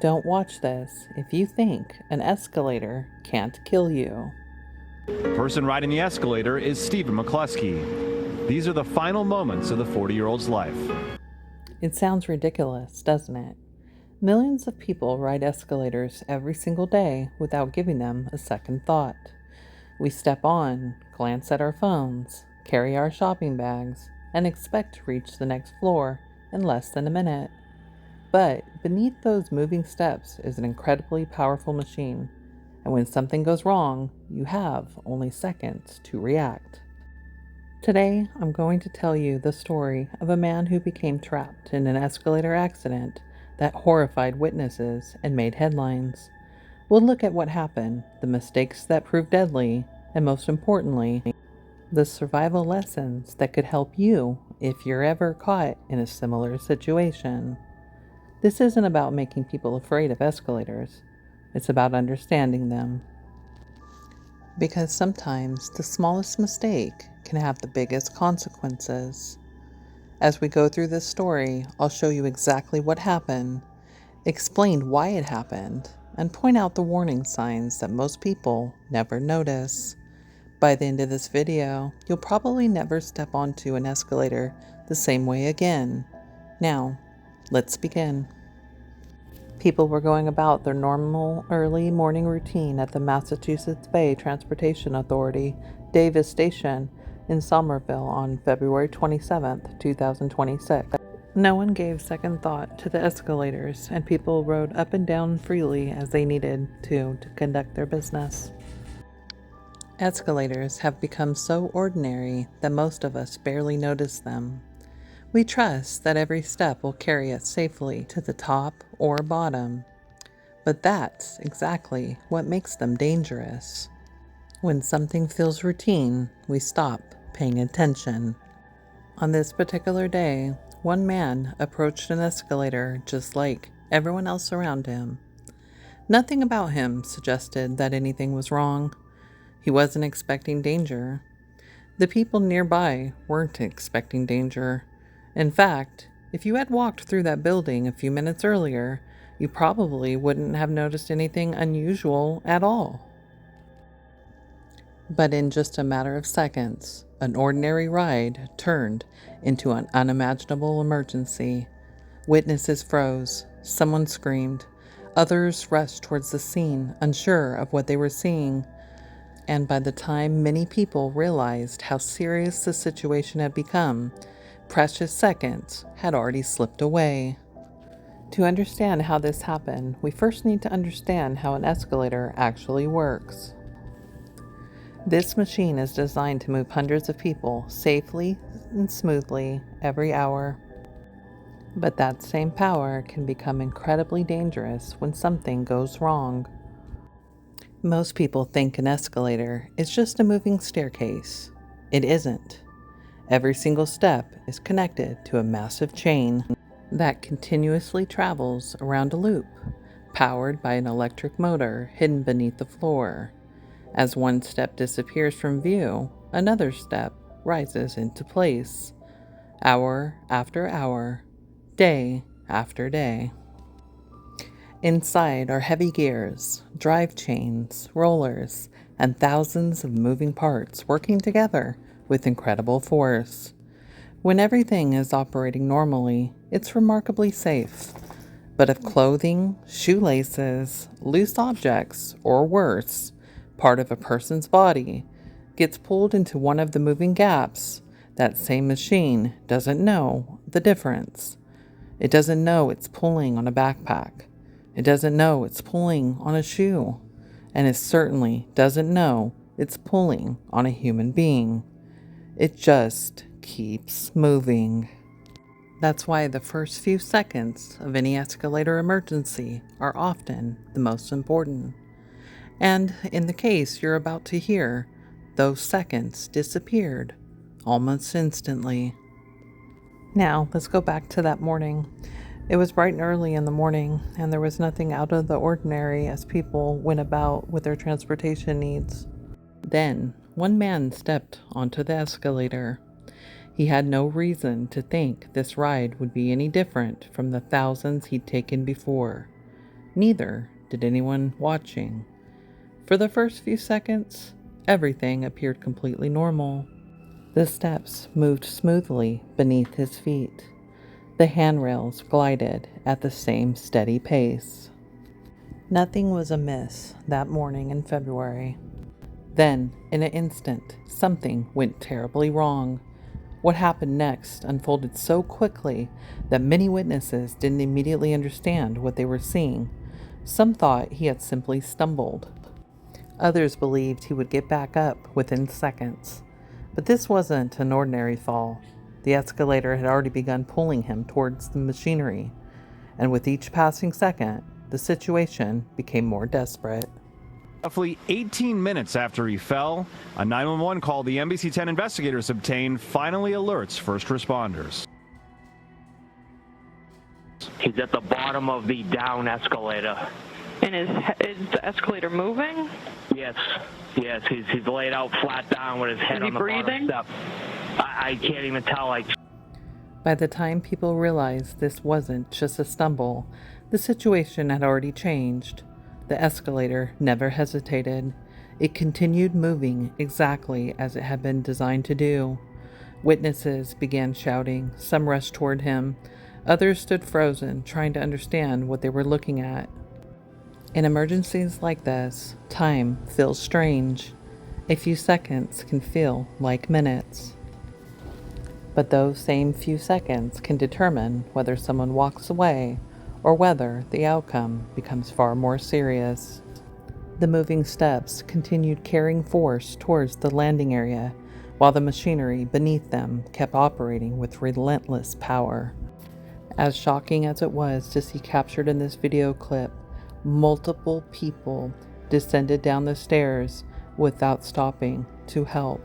Don't watch this if you think an escalator can't kill you. The person riding the escalator is Stephen McCluskey. These are the final moments of the 40-year-old's life. It sounds ridiculous, doesn't it? Millions of people ride escalators every single day without giving them a second thought. We step on, glance at our phones, carry our shopping bags, and expect to reach the next floor in less than a minute. But beneath those moving steps is an incredibly powerful machine, and when something goes wrong, you have only seconds to react. Today, I'm going to tell you the story of a man who became trapped in an escalator accident that horrified witnesses and made headlines. We'll look at what happened, the mistakes that proved deadly, and most importantly, the survival lessons that could help you if you're ever caught in a similar situation. This isn't about making people afraid of escalators. It's about understanding them. Because sometimes the smallest mistake can have the biggest consequences. As we go through this story, I'll show you exactly what happened, explain why it happened, and point out the warning signs that most people never notice. By the end of this video, you'll probably never step onto an escalator the same way again. Now, let's begin. People were going about their normal early morning routine at the Massachusetts Bay Transportation Authority Davis Station in Somerville on February 27, 2026. No one gave second thought to the escalators, and people rode up and down freely as they needed to conduct their business. Escalators have become so ordinary that most of us barely notice them. We trust that every step will carry us safely to the top or bottom. But that's exactly what makes them dangerous. When something feels routine, we stop paying attention. On this particular day, one man approached an escalator just like everyone else around him. Nothing about him suggested that anything was wrong. He wasn't expecting danger. The people nearby weren't expecting danger. In fact, if you had walked through that building a few minutes earlier, you probably wouldn't have noticed anything unusual at all. But in just a matter of seconds, an ordinary ride turned into an unimaginable emergency. Witnesses froze, someone screamed, others rushed towards the scene, unsure of what they were seeing. And by the time many people realized how serious the situation had become, precious seconds had already slipped away. To understand how this happened, we first need to understand how an escalator actually works. This machine is designed to move hundreds of people safely and smoothly every hour. But that same power can become incredibly dangerous when something goes wrong. Most people think an escalator is just a moving staircase. It isn't. Every single step is connected to a massive chain that continuously travels around a loop, powered by an electric motor hidden beneath the floor. As one step disappears from view, another step rises into place, hour after hour, day after day. Inside are heavy gears, drive chains, rollers, and thousands of moving parts working together with incredible force. When everything is operating normally, it's remarkably safe. But if clothing, shoelaces, loose objects, or worse, part of a person's body gets pulled into one of the moving gaps, that same machine doesn't know the difference. It doesn't know it's pulling on a backpack. It doesn't know it's pulling on a shoe. And it certainly doesn't know it's pulling on a human being. It just keeps moving. That's why the first few seconds of any escalator emergency are often the most important. And in the case you're about to hear, those seconds disappeared almost instantly. Now, let's go back to that morning. It was bright and early in the morning, and there was nothing out of the ordinary as people went about with their transportation needs. Then, one man stepped onto the escalator. He had no reason to think this ride would be any different from the thousands he'd taken before. Neither did anyone watching. For the first few seconds, everything appeared completely normal. The steps moved smoothly beneath his feet. The handrails glided at the same steady pace. Nothing was amiss that morning in February. Then, in an instant, something went terribly wrong. What happened next unfolded so quickly that many witnesses didn't immediately understand what they were seeing. Some thought he had simply stumbled. Others believed he would get back up within seconds. But this wasn't an ordinary fall. The escalator had already begun pulling him towards the machinery, and with each passing second, the situation became more desperate. Roughly 18 minutes after he fell, a 911 call the NBC 10 investigators obtained finally alerts first responders. He's at the bottom of the down escalator. And is the escalator moving? Yes, he's laid out flat down with his head on the breathing? bottom step. I can't even tell. By the time people realized this wasn't just a stumble, the situation had already changed. The escalator never hesitated. It continued moving exactly as it had been designed to do. Witnesses began shouting. Some rushed toward him. Others stood frozen, trying to understand what they were looking at. In emergencies like this, time feels strange. A few seconds can feel like minutes. But those same few seconds can determine whether someone walks away or whether the outcome becomes far more serious. The moving steps continued carrying force towards the landing area, while the machinery beneath them kept operating with relentless power. As shocking as it was to see captured in this video clip, multiple people descended down the stairs without stopping to help.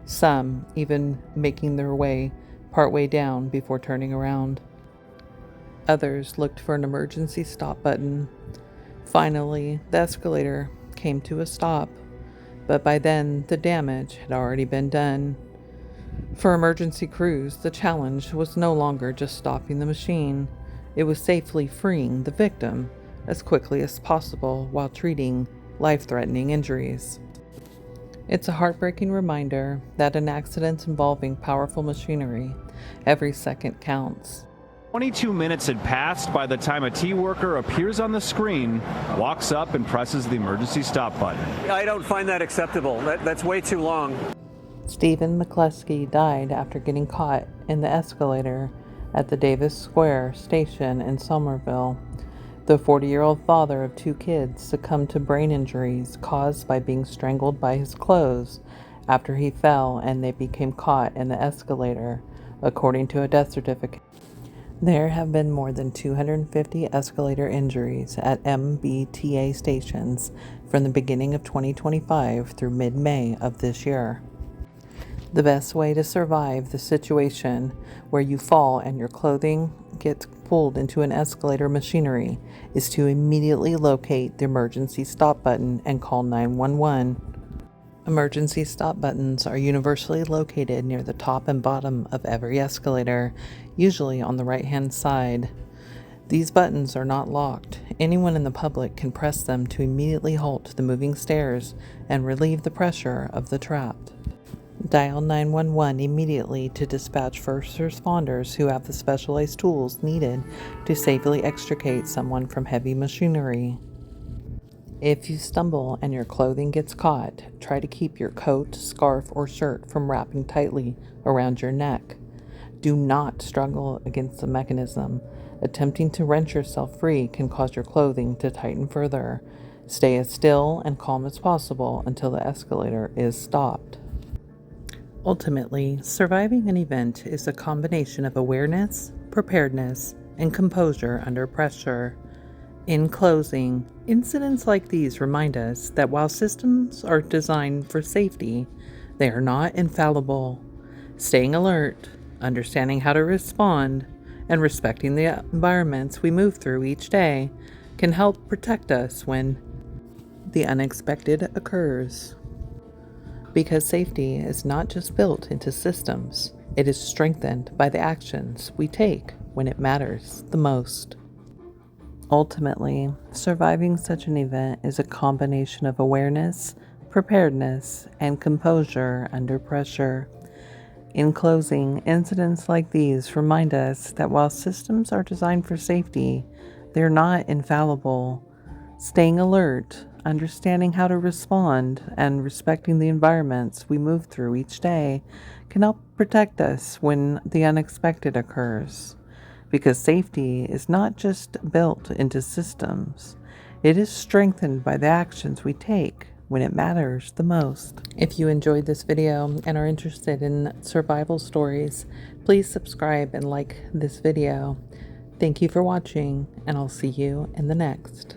Some even making their way partway down before turning around. Others looked for an emergency stop button. Finally, the escalator came to a stop, but by then the damage had already been done. For emergency crews, the challenge was no longer just stopping the machine. It was safely freeing the victim as quickly as possible while treating life-threatening injuries. It's a heartbreaking reminder that in accidents involving powerful machinery, every second counts. 22 minutes had passed by the time a T-worker appears on the screen, walks up and presses the emergency stop button. I don't find that acceptable. That's way too long. Stephen McCluskey died after getting caught in the escalator at the Davis Square station in Somerville. The 40-year-old father of 2 kids succumbed to brain injuries caused by being strangled by his clothes after he fell and they became caught in the escalator, according to a death certificate. There have been more than 250 escalator injuries at MBTA stations from the beginning of 2025 through mid-May of this year. The best way to survive the situation where you fall and your clothing gets pulled into an escalator machinery is to immediately locate the emergency stop button and call 911. Emergency stop buttons are universally located near the top and bottom of every escalator, usually on the right-hand side. These buttons are not locked. Anyone in the public can press them to immediately halt the moving stairs and relieve the pressure of the trapped. Dial 911 immediately to dispatch first responders who have the specialized tools needed to safely extricate someone from heavy machinery. If you stumble and your clothing gets caught, try to keep your coat, scarf, or shirt from wrapping tightly around your neck. Do not struggle against the mechanism. Attempting to wrench yourself free can cause your clothing to tighten further. Stay as still and calm as possible until the escalator is stopped. Ultimately, surviving an event is a combination of awareness, preparedness, and composure under pressure. In closing, incidents like these remind us that while systems are designed for safety, they are not infallible. Staying alert, understanding how to respond, and respecting the environments we move through each day can help protect us when the unexpected occurs. Because safety is not just built into systems, it is strengthened by the actions we take when it matters the most. Ultimately, surviving such an event is a combination of awareness, preparedness, and composure under pressure. In closing, incidents like these remind us that while systems are designed for safety, they're not infallible. Staying alert, understanding how to respond, and respecting the environments we move through each day can help protect us when the unexpected occurs. Because safety is not just built into systems, it is strengthened by the actions we take when it matters the most. If you enjoyed this video and are interested in survival stories, please subscribe and like this video. Thank you for watching, and I'll see you in the next.